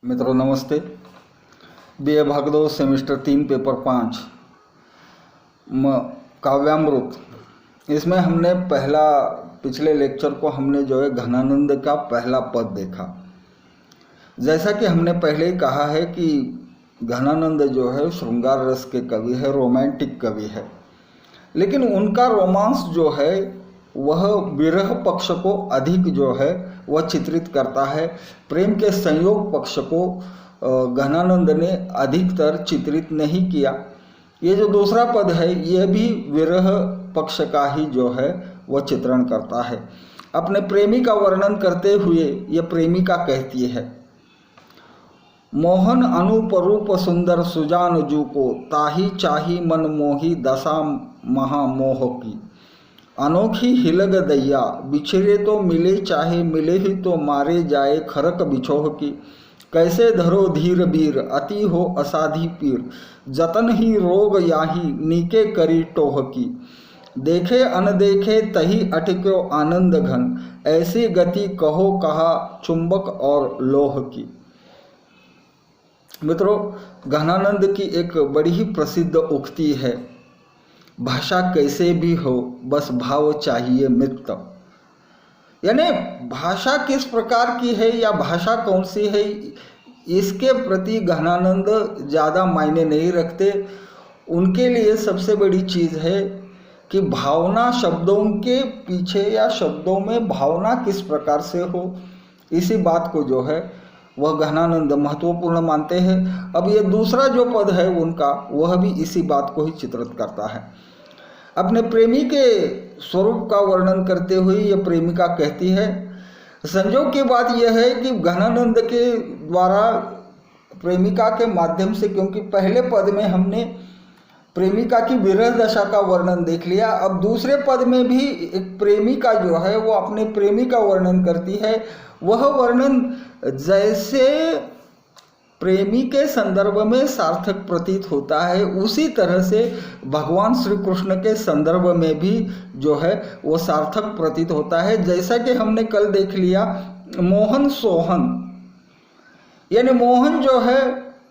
मित्रों नमस्ते। BA भागदौड़ सेमेस्टर 3 पेपर 5 काव्यामृत, इसमें हमने पिछले लेक्चर को हमने जो है घनानंद का पहला पद देखा। जैसा कि हमने पहले ही कहा है कि घनानंद जो है श्रृंगार रस के कवि है, रोमांटिक कवि है, लेकिन उनका रोमांस जो है वह विरह पक्ष को अधिक जो है वह चित्रित करता है। प्रेम के संयोग पक्ष को घनानंद ने अधिकतर चित्रित नहीं किया। ये जो दूसरा पद है यह भी विरह पक्ष का ही जो है वह चित्रण करता है। अपने प्रेमी का वर्णन करते हुए ये प्रेमिका कहती है, मोहन अनुपरूप सुंदर सुजान जू को, ताही चाही मन मोही दशा महामोह की। अनोखी हिलग दैया, बिछड़े तो मिले चाहे मिले ही तो मारे जाए खरक बिछोह की। कैसे धरो धीर बीर, अति हो असाधी पीर, जतन ही रोग याही नीके करी टोह की। देखे अनदेखे तही अटक्यो आनंद घन, ऐसी गति कहो कहा चुंबक और लोह की। मित्रों, घनानंद की एक बड़ी ही प्रसिद्ध उक्ति है, भाषा कैसे भी हो बस भाव चाहिए मित्र। यानी भाषा किस प्रकार की है या भाषा कौन सी है इसके प्रति घनानंद ज़्यादा मायने नहीं रखते। उनके लिए सबसे बड़ी चीज़ है कि भावना शब्दों के पीछे या शब्दों में भावना किस प्रकार से हो, इसी बात को जो है वह घनानंद महत्वपूर्ण मानते हैं। अब ये दूसरा जो पद है उनका वह भी इसी बात को ही चित्रित करता है। अपने प्रेमी के स्वरूप का वर्णन करते हुए ये प्रेमिका कहती है, संजोग की बात यह है कि घनानंद के द्वारा प्रेमिका के माध्यम से, क्योंकि पहले पद में हमने प्रेमिका की विरह दशा का वर्णन देख लिया, अब दूसरे पद में भी एक प्रेमिका जो है वो अपने प्रेमी का वर्णन करती है। वह वर्णन जैसे प्रेमी के संदर्भ में सार्थक प्रतीत होता है उसी तरह से भगवान श्री कृष्ण के संदर्भ में भी जो है वो सार्थक प्रतीत होता है। जैसा कि हमने कल देख लिया, मोहन सोहन, यानी मोहन जो है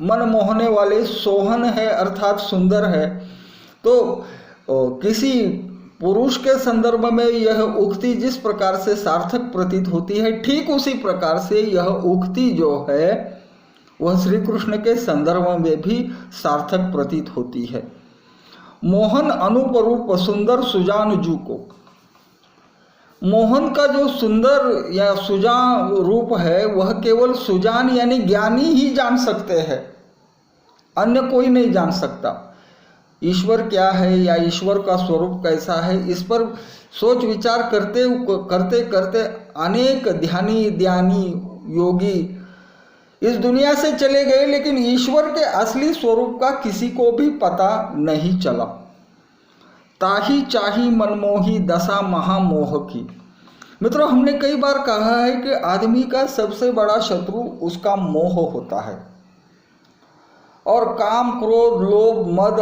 मन मोहने वाले, सोहन है अर्थात सुंदर है। तो किसी पुरुष के संदर्भ में यह उक्ति जिस प्रकार से सार्थक प्रतीत होती है, ठीक उसी प्रकार से यह उक्ति जो है वह श्री कृष्ण के संदर्भ में भी सार्थक प्रतीत होती है। मोहन अनुपरूप सुंदर सुजान जू को, मोहन का जो सुंदर या सुजान रूप है वह केवल सुजान यानी ज्ञानी ही जान सकते हैं, अन्य कोई नहीं जान सकता। ईश्वर क्या है या ईश्वर का स्वरूप कैसा है, इस पर सोच विचार करते करते अनेक ध्यानी योगी इस दुनिया से चले गए, लेकिन ईश्वर के असली स्वरूप का किसी को भी पता नहीं चला। ताही चाही मनमोही दशा महामोह की। मित्रों, हमने कई बार कहा है कि आदमी का सबसे बड़ा शत्रु उसका मोह होता है, और काम क्रोध लोभ मद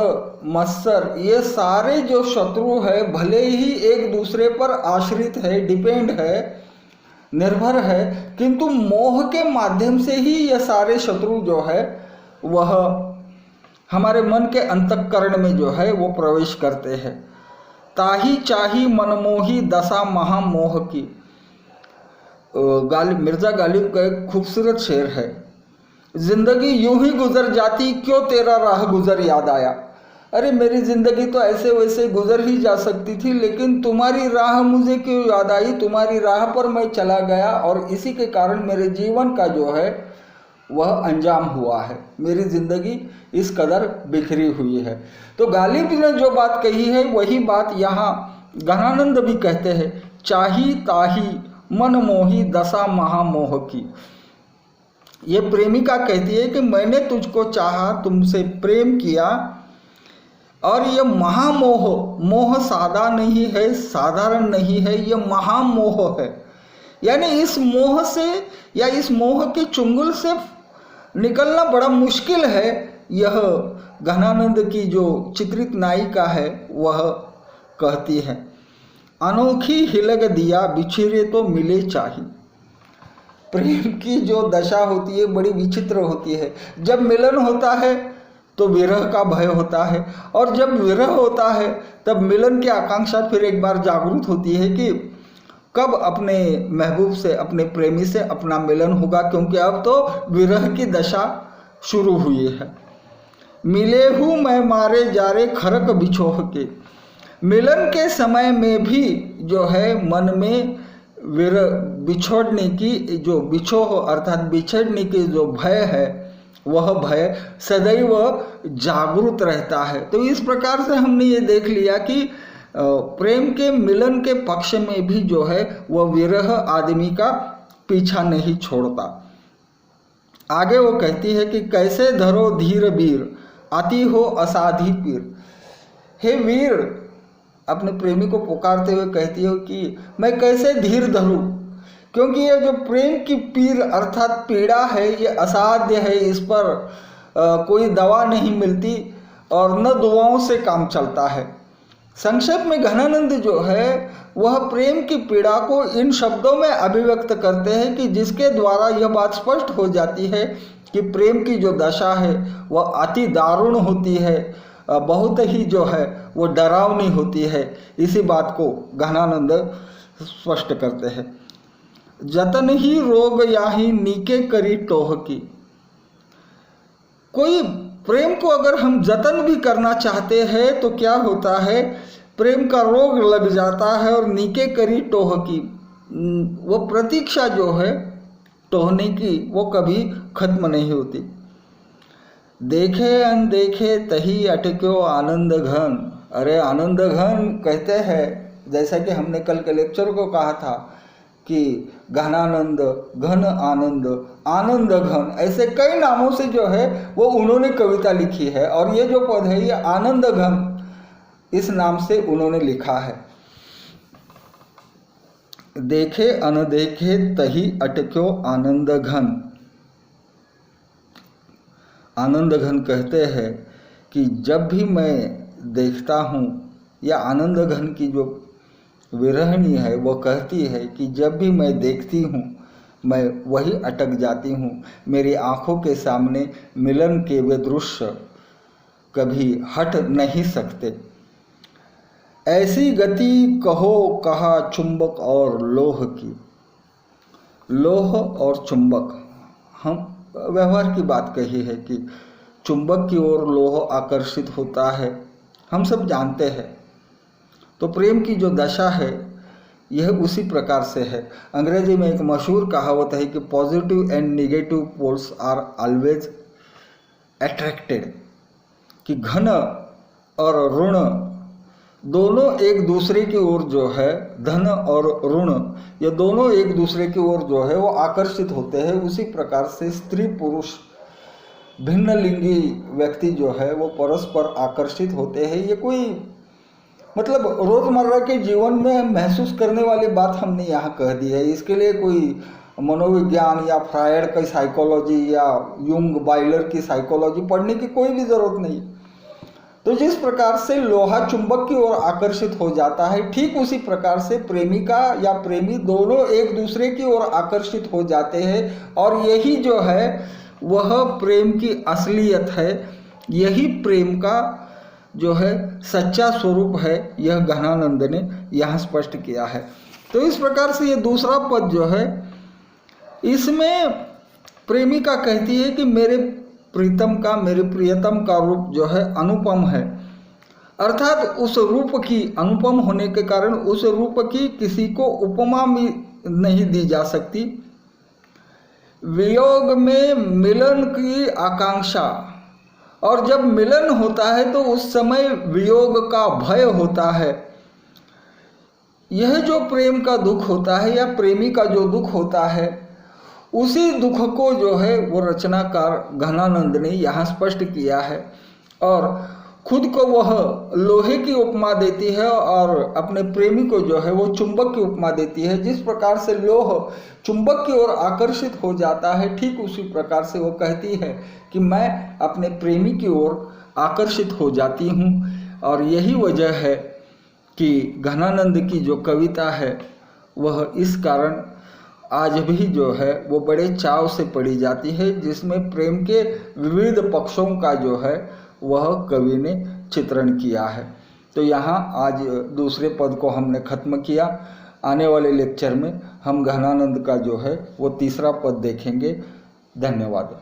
मत्सर ये सारे जो शत्रु है भले ही एक दूसरे पर आश्रित है, डिपेंड है, निर्भर है, किंतु मोह के माध्यम से ही ये सारे शत्रु जो है वह हमारे मन के अंतःकरण में जो है वो प्रवेश करते हैं। ताही चाही मनमोही दशा महामोह की। मिर्जा गालिब का एक खूबसूरत शेर है, जिंदगी यूं ही गुजर जाती क्यों तेरा राह गुजर याद आया। अरे मेरी ज़िंदगी तो ऐसे वैसे गुजर ही जा सकती थी, लेकिन तुम्हारी राह मुझे क्यों याद आई, तुम्हारी राह पर मैं चला गया और इसी के कारण मेरे जीवन का जो है वह अंजाम हुआ है, मेरी ज़िंदगी इस कदर बिखरी हुई है। तो गालिब ने जो बात कही है वही बात यहाँ घनानंद भी कहते हैं, चाही ताही मन मोही दशा महामोह की। ये प्रेमिका कहती है कि मैंने तुझको चाहा, तुमसे प्रेम किया, और ये महामोह, मोह सादा नहीं है, साधारण नहीं है, ये महामोह है। यानी इस मोह से या इस मोह के चुंगल से निकलना बड़ा मुश्किल है। यह घनानंद की जो चित्रित नायिका है वह कहती है, अनोखी हिलग दिया बिछड़े तो मिले चाही। प्रेम की जो दशा होती है बड़ी विचित्र होती है। जब मिलन होता है तो विरह का भय होता है, और जब विरह होता है तब मिलन की आकांक्षा फिर एक बार जागृत होती है कि कब अपने महबूब से, अपने प्रेमी से अपना मिलन होगा, क्योंकि अब तो विरह की दशा शुरू हुई है। मिले हूँ मैं मारे जा रे खरक बिछोह के, मिलन के समय में भी जो है मन में बिछोड़ने की जो बिछोह अर्थात बिछड़ने की जो भय है वह भय सदैव जागृत रहता है। तो इस प्रकार से हमने ये देख लिया कि प्रेम के मिलन के पक्ष में भी जो है वह विरह आदमी का पीछा नहीं छोड़ता। आगे वो कहती है कि कैसे धरो धीर वीर आती हो असाधी पीर। हे वीर, अपने प्रेमी को पुकारते हुए कहती हो कि मैं कैसे धीर धरूं, क्योंकि ये जो प्रेम की पीर अर्थात पीड़ा है ये असाध्य है, इस पर कोई दवा नहीं मिलती और न दुआओं से काम चलता है। संक्षेप में घनानंद जो है वह प्रेम की पीड़ा को इन शब्दों में अभिव्यक्त करते हैं कि जिसके द्वारा यह बात स्पष्ट हो जाती है कि प्रेम की जो दशा है वह अति दारुण होती है, बहुत ही जो है वो डरावनी होती है। इसी बात को घनानंद स्पष्ट करते हैं। जतन ही रोग याही नीके करी टोह की। कोई प्रेम को अगर हम जतन भी करना चाहते हैं तो क्या होता है, प्रेम का रोग लग जाता है और नीके करी टोह की, वो प्रतीक्षा जो है टोहने की वो कभी खत्म नहीं होती। देखे अनदेखे तही अटक्यो आनंद घन। अरे आनंद घन कहते हैं, जैसा कि हमने कल के लेक्चर को कहा था कि घनानंद, घन आनंद, आनंद घन, ऐसे कई नामों से जो है वो उन्होंने कविता लिखी है, और ये जो पद है ये आनंद घन इस नाम से उन्होंने लिखा है। देखे अनदेखे तही अटक्यो आनंद घन। आनंद घन कहते हैं कि जब भी मैं देखता हूँ, या आनंद घन की जो विरहणी है वो कहती है कि जब भी मैं देखती हूँ मैं वही अटक जाती हूँ, मेरी आँखों के सामने मिलन के वे दृश्य कभी हट नहीं सकते। ऐसी गति कहो कहा चुंबक और लोह की। लोह और चुंबक, हम व्यवहार की बात कही है कि चुंबक की ओर लोह आकर्षित होता है, हम सब जानते हैं। तो प्रेम की जो दशा है यह उसी प्रकार से है। अंग्रेजी में एक मशहूर कहावत है कि positive and negative poles are always attracted, कि घन और ऋण दोनों एक दूसरे की ओर जो है, धन और ऋण ये दोनों एक दूसरे की ओर जो है वो आकर्षित होते हैं। उसी प्रकार से स्त्री पुरुष भिन्न लिंगी व्यक्ति जो है वो परस्पर आकर्षित होते हैं। ये कोई मतलब रोज़मर्रा के जीवन में महसूस करने वाली बात हमने यहाँ कह दी है। इसके लिए कोई मनोविज्ञान या फ्रायड की साइकोलॉजी या यूंग बाइलर की साइकोलॉजी पढ़ने की कोई भी ज़रूरत नहीं। तो जिस प्रकार से लोहा चुंबक की ओर आकर्षित हो जाता है, ठीक उसी प्रकार से प्रेमिका या प्रेमी दोनों एक दूसरे की ओर आकर्षित हो जाते हैं। और यही जो है वह प्रेम की असलियत है, यही प्रेम का जो है सच्चा स्वरूप है, यह घनानंद ने यहाँ स्पष्ट किया है। तो इस प्रकार से ये दूसरा पद जो है इसमें प्रेमिका कहती है कि मेरे प्रीतम का, मेरे प्रियतम का रूप जो है अनुपम है, अर्थात उस रूप की, अनुपम होने के कारण उस रूप की किसी को उपमा भी नहीं दी जा सकती। वियोग में मिलन की आकांक्षा, और जब मिलन होता है तो उस समय वियोग का भय होता है। यह जो प्रेम का दुख होता है या प्रेमी का जो दुख होता है, उसी दुख को जो है वो रचनाकार घनानंद ने यहाँ स्पष्ट किया है। और खुद को वह लोहे की उपमा देती है और अपने प्रेमी को जो है वो चुंबक की उपमा देती है। जिस प्रकार से लोह चुंबक की ओर आकर्षित हो जाता है, ठीक उसी प्रकार से वो कहती है कि मैं अपने प्रेमी की ओर आकर्षित हो जाती हूँ। और यही वजह है कि घनानंद की जो कविता है वह इस कारण आज भी जो है वो बड़े चाव से पढ़ी जाती है, जिसमें प्रेम के विविध पक्षों का जो है वह कवि ने चित्रण किया है। तो यहाँ आज दूसरे पद को हमने खत्म किया। आने वाले लेक्चर में हम गहनानंद का जो है वो तीसरा पद देखेंगे। धन्यवाद।